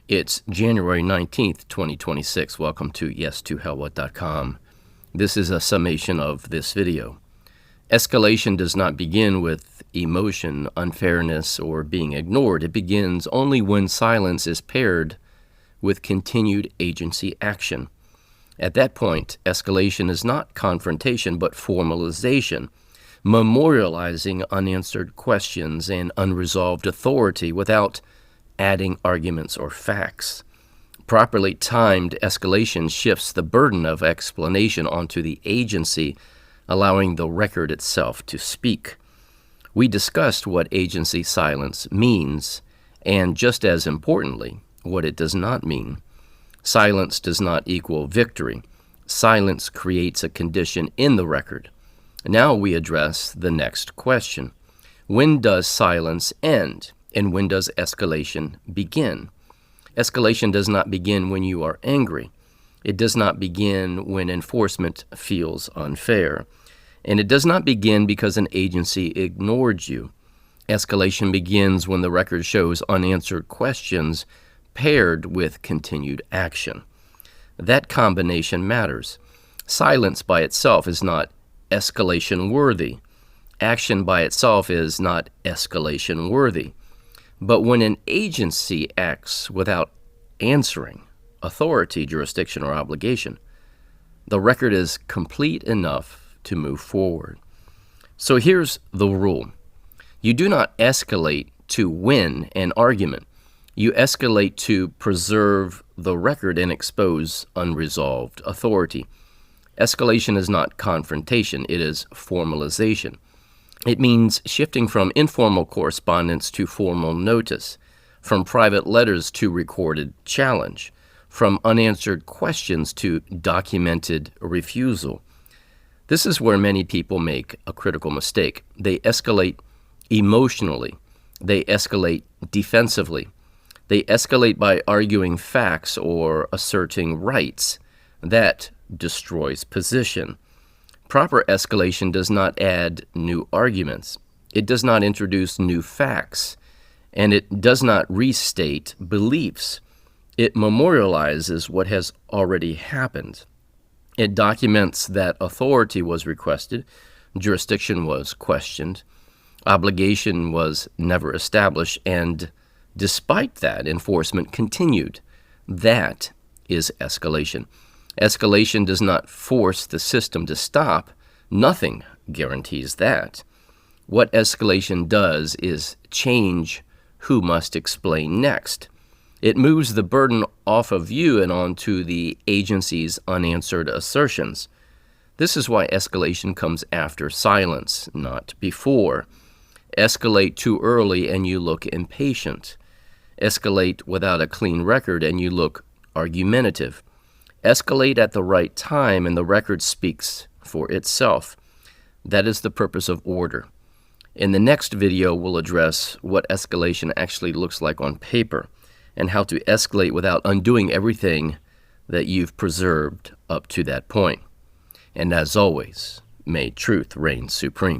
It's January 19th, 2026. Welcome to yes2hellwhat.com. This is a summation of this video. Escalation does not begin with emotion, unfairness, or being ignored. It begins only when silence is paired with continued agency action. At that point, escalation is not confrontation, but formalization, memorializing unanswered questions and unresolved authority without adding arguments or facts. Properly timed escalation shifts the burden of explanation onto the agency, allowing the record itself to speak. We discussed what agency silence means, and just as importantly, what it does not mean. Silence does not equal victory. Silence creates a condition in the record. Now we address the next question. When does silence end? And when does escalation begin? Escalation does not begin when you are angry. It does not begin when enforcement feels unfair. And it does not begin because an agency ignored you. Escalation begins when the record shows unanswered questions paired with continued action. That combination matters. Silence by itself is not escalation worthy. Action by itself is not escalation worthy. But when an agency acts without answering authority, jurisdiction, or obligation, the record is complete enough to move forward. So here's the rule. You do not escalate to win an argument. You escalate to preserve the record and expose unresolved authority. Escalation is not confrontation, it is formalization. It means shifting from informal correspondence to formal notice, from private letters to recorded challenge, from unanswered questions to documented refusal. This is where many people make a critical mistake. They escalate emotionally. They escalate defensively. They escalate by arguing facts or asserting rights. That destroys position. Proper escalation does not add new arguments. It does not introduce new facts, and it does not restate beliefs. It memorializes what has already happened. It documents that authority was requested, jurisdiction was questioned, obligation was never established, and despite that, enforcement continued. That is escalation. Escalation does not force the system to stop. Nothing guarantees that. What escalation does is change who must explain next. It moves the burden off of you and onto the agency's unanswered assertions. This is why escalation comes after silence, not before. Escalate too early and you look impatient. Escalate without a clean record and you look argumentative. Escalate at the right time and the record speaks for itself. That is the purpose of order. In the next video, we'll address what escalation actually looks like on paper and how to escalate without undoing everything that you've preserved up to that point. And as always, may truth reign supreme.